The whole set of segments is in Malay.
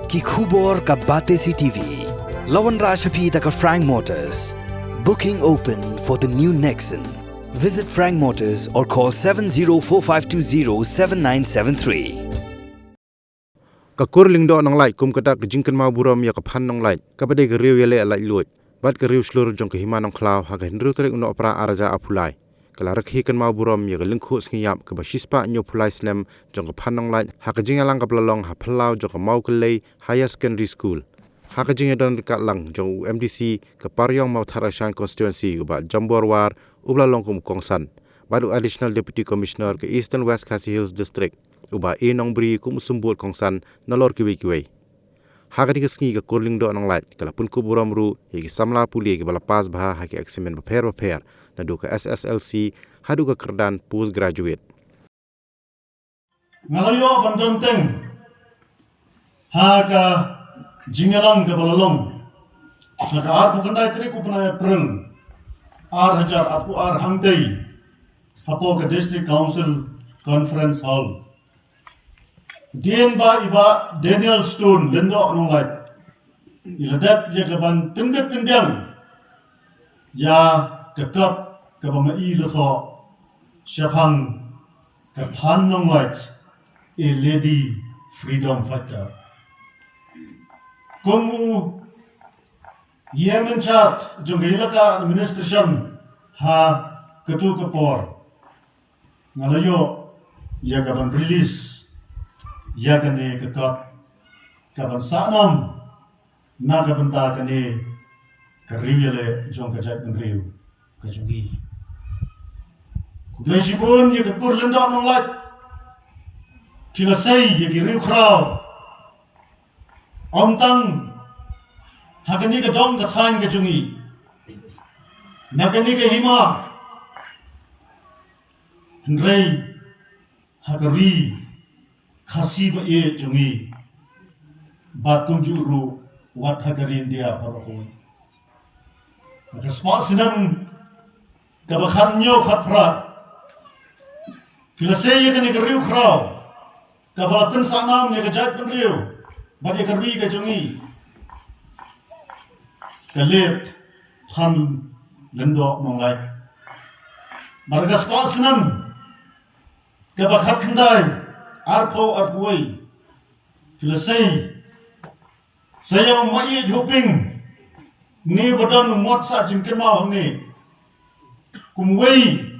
Ki khubor ka Batesi TV. Lawan Rashapi taka Frank Motors. Booking open for the new Nexon. Visit Frank Motors or call 7045207973. Kakur lingdo nang lai kum kata kejingkan mau buram ya kapan nang lai kapade ke riu yale lai luit bat ke riu seluruh jong ke hima nang klau ha ke hendru terik uno opera araja apulai kala rakhi kan mau buram ya ke lingkhu sngiyap ke basispa nyo pulai Snam jong ke pan nang lai ha ke jingalang ka plalong ha phalau jong ke mau ke lei higher secondary school ha ke jingadon dekat lang jong MDC ke Paryong mau Tharashan constituency uba Jamborwar ublalong kum kongsan badu additional deputy commissioner ke Eastern West Khasi Hills district uba nong beri kum sumbul kongsan nalor kiwe hagani ke sngi ke kurling do nang lait kala pun ku buram ru higi samla puli ke bala pas bah hagi eksamen baper na do ke SSLC hadu ke kerdan postgraduate ngalayo bandanteng haga jingalang ke balalong haga ar pukandai tri ku puna April ar hajar aku ar hangtei hapo ke district council conference hall Dien ba iba Daniel Stone lendo nonglai iladat ya kaban tenggat tendiang ya kekap kabama I lotho syapang kapan nonglai a lady freedom fighter komu Yemen chat jongilaka administration ha ketu kepor ngalayo ya kaban release ya kane kekat kaban Snam na kaban ta kane kariwele jong kajat ngriu kajungi kudleshipun ya kakur lenda nonglat kilasai ya kiriu kraw omtang hakani ka dong kathan kajungi nakani ka hima hendrei hakari Khasi ba ye jungi bat kunju ru wat hagarin dia paroi maka spa sinam kabakhan nyo khapra kilase ye kane riu khrau kabatan Snam ye gajat riu bat ye kari ka jungi kalet phan lendo mongai marga spa sinam kabakhat khandai arpo arpuai filasai saya mai hoping ni badan mot sa jingken mau ni kumwei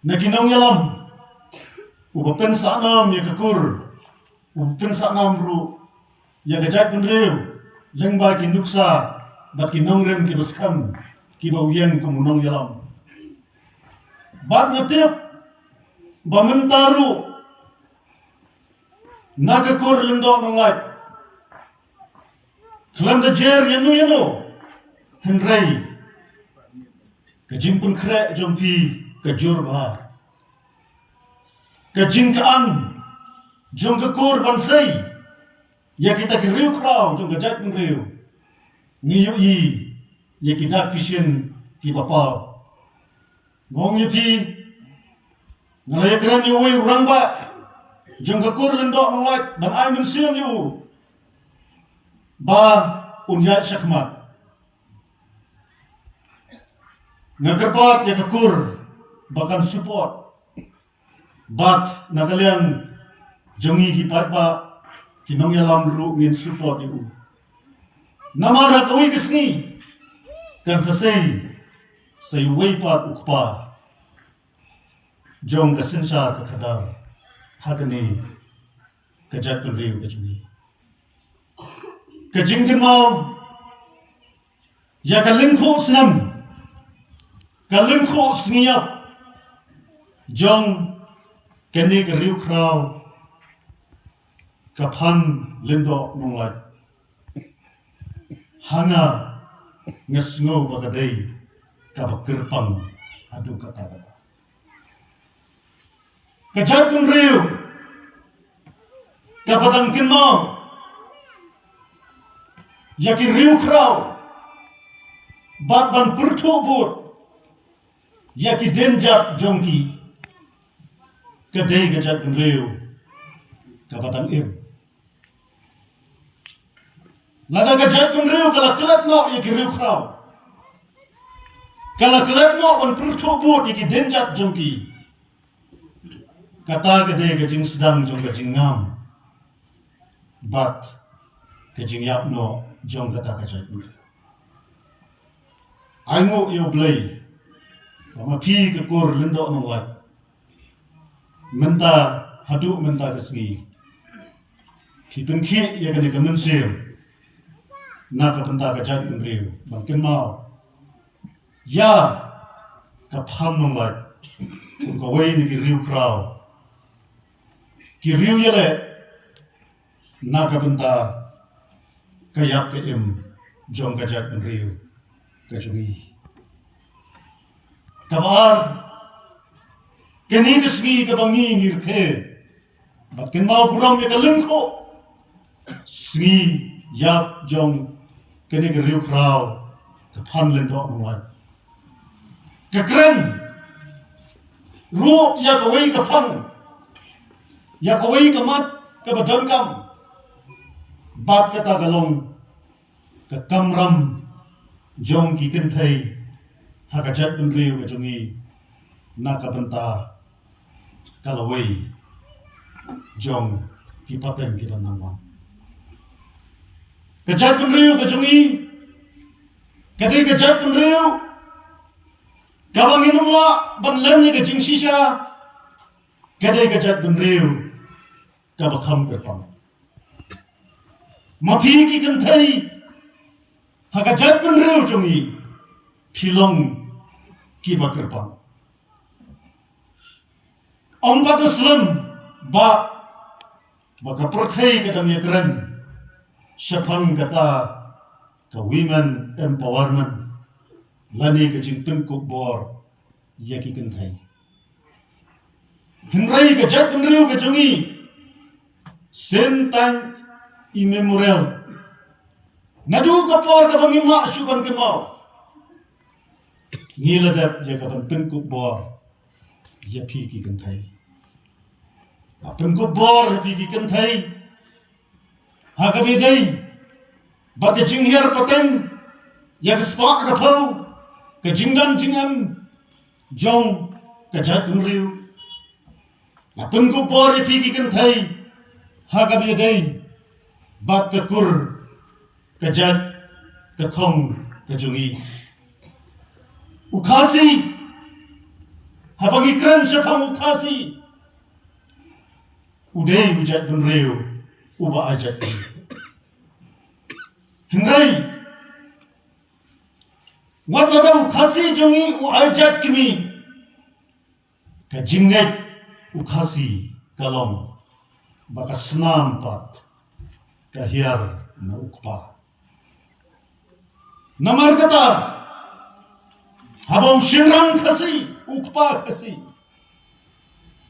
naginong yalam ubapen Snam ya kakur ubapen Snam ru ya gajat penriu lengba ki nuksa bat ki nongrem ki baskam ki bawyen kumunong yalam bat ngatip Bamentaru nagakur lendo nonglai kelam da jer yanu henrei kejimpun kre jompi kejur bah kejingkaan jong kekur bansai ya kita kiriu krau jong kejat ngriu ngiyu yi ya kita kisien ki bapa ngong yepi ngalaya keren yu wei urang ba jong kakur lendo nonglat dan ai mensiam yu ba unyat syakmat ngakerpat ya kakur bahkan support bat nakalian jongi ki pat ba kinong yalam ru ngin support yu namara kawi kisni kan sasai say wei pat ukpa jong kasensa ka khadar hagani kajat penriu kajungi kajingkin mau ya kalingkho Snam kalingkho sngiap jong kene kariu kraw kaphan lendo nonglat hanga ngesngo bagadai kabakirpang adu kata kajat penriu kapatang kinmau yaki riu kraw bat ban pertubur yaki denjat jongki kadai kajat penriu kapatang im Lada ka jat pun riu kala kelat no ye ki riu krau. Kala kelat no on perutho bot ye ki denjat jongki. Kata ke de ke jing sedang jong ke jing ngam. But ke jing yap no jong kata ka jat pun. Ai ngo yo blai. Bama pi ke kur lindo nong lai. Menta hadu menta ke sengi. Ki pen ki ye ke men sil. Na ka penta ka jat pun riu. Bang ken mau. Ya ka pham nong lai. Un ka wei ni ki riu krau. Ki riu ye le. Na ka penta ka yap ke im jong ka jat pun riu. Ka chungi. Kabar keni kesgi ke bangi ngirkhe bat ken mau puram ye ka lengko sgi yap jong keni ke riu krau ke phan len do ngwan ke kren ru ya ka wei ka phang ya ka wei ka mat ka badam kam bat ka ta ka long ka kamram jong ki ken thai ha ka jat bun riu ka chungi na ka banta kalawai jong ki patem ki ban nang ka jat bun riu ka chungi ka de ka jat bun riu ka bang inula ban lem ni ka jing shisha ka de ka jat bun riu ka ba kham ka pam ma phi ki kan thai ha ka jat bun riu chungi philong ki bakrpang om patuslam ba kaprothai ka tam yakran shapang kata ka women empowerment lani ka jingtun ko bor yaki kan thai hinrai ka jat riu ka chungi same time immemorial nadu ka por ka bangima shuban ke mau ngila dap ya ka ban pin ku bor ya phi ki kan thai a pin ku bor phi ki kan thai ha ka bi dei ba ke jing hiar pateng ya ka spak ka phau ka jingdan jingam jong ka jat riu a pin ku bor phi ki kan thai ha ka bi dei ba ka kur ka jat ka khong ka jungi Khasi habagi kran shapang Khasi udai ujat bun riu uba ajat hingrai wat ladau Khasi jongi u ajat Kmie ka Ngeit Khasi kalong baka Snam pat ka Hiar na ukpa namar kata habang shinrang Khasi ukpa Khasi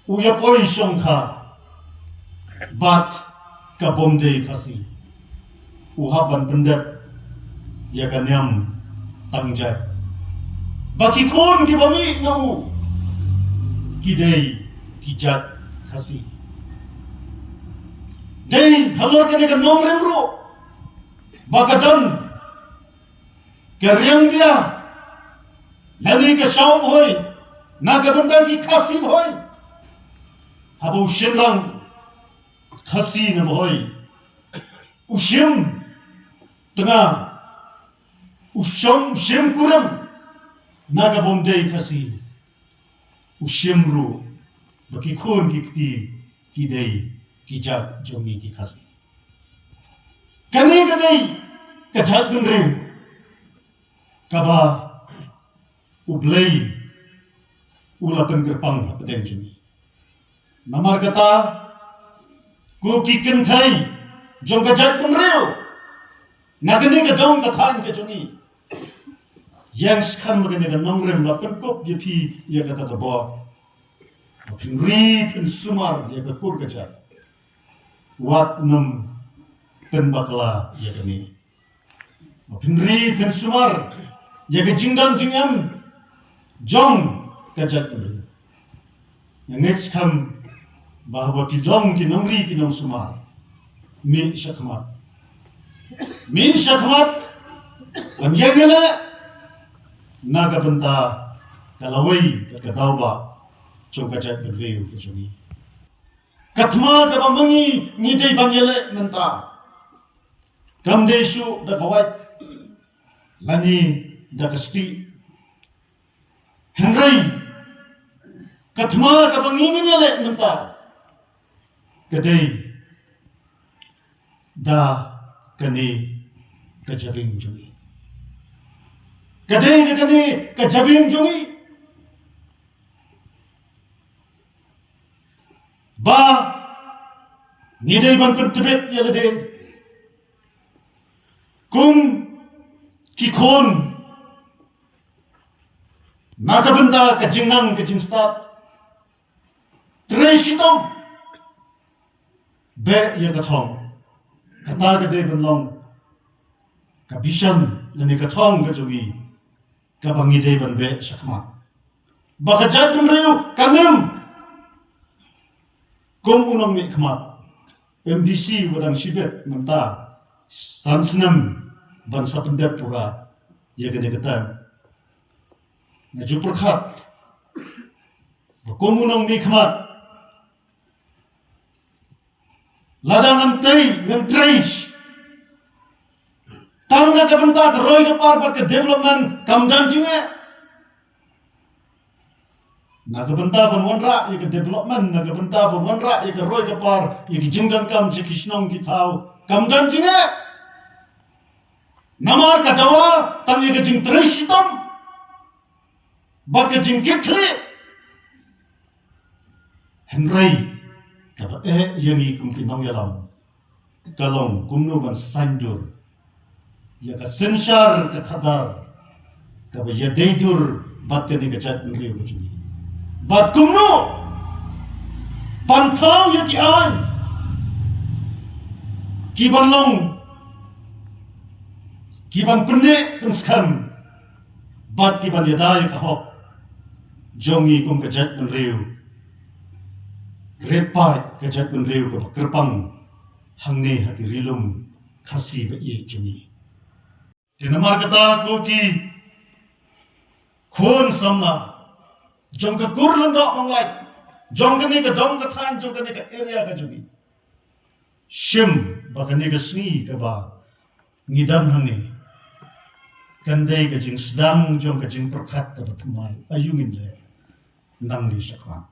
uya poi shongkha bat ka bomde Khasi uhaban pendep ya kanyam tangjat baki kon ki bami nau kidei kijat Khasi dei halor kene ka nom remro bakadan keryang dia Nani ka shaum hoy, na ka banda ki Khasi hoy. Habo shinrang Khasi na hoy. Ushim tanga shim kuram na ka bomde Khasi. Ushim ru baki khon ki kti ki dei ki jat jongi ki Khasi. Kani ka dei ka jat dun re kaba ublay ulapan gerpang pedeng jemi namar kata ko kiken thai jong ka jat pun reu nagani ka dong ka than ka jongi yang skhan magani ka nongrem la pen kop ye phi ye kata ka bo pin ri pin sumar ye ka kur ka jat wat nam ten bakla ye kani pin ri pin sumar ye ka jingdan jingam jong kajat pun yang next kam bahwa pidong ki nongri ki nong sumar mi shakmat min syakmat panjangele naga benta kalawai kadauba chongkajat bereu kejuni katma ka bangi ngidei bangyele menta kamdesu da kawai lani da kasti henry katma ka bangi ngele menta kadei da kani kajabing jungi kadei kani kajabing jungi ba ngidei ban pentebet yalade kum kikon nakabenta kajingnang kajingstat tresitong be yakathong kata kade banlong kabishan lani kathong kajogi kabangi de ban be shakma bakajat kumreu kanem kum unong mi khmat MDC wadang sibet manta Snam ban satendep pura yagade kata ngaju perkhat kum unong mi khmat ladang ngentreis tangga kabenta roy ke par ke development kamdan jinge naga benta ban wanra ye ke development naga benta ban wanra ye ke roy ke par ye ke jingdan kam se kishnong ki thau kamdan jinge namar ka dawa tang ye ke jing treis itom ba ke jing kithle henry kaba yangi kum kinong yalam kalong kumno ban sandur ya ka sensar ka khadar kaba ya deidur bat ke ni ka chat ngri ko chini bat kumno panthau ya ki an ki ban long ki ban pune tum skam bat ki ban ya dai ka hop jongi kum ka chat ngri Repai kajat benreu ke kerpang hangne hati rilum khasi ba ye juni dinamar kata ko ki khon samna jong ka kurlun dok manglai jong ka ni ka dong ka than jong ka ni ka area ka juni shim ba ka ni ka sni ka ba ngidam hangne kandai ka jing sedang jong ka jing perkhat ka ba thmai ayungin le nang ni sakwan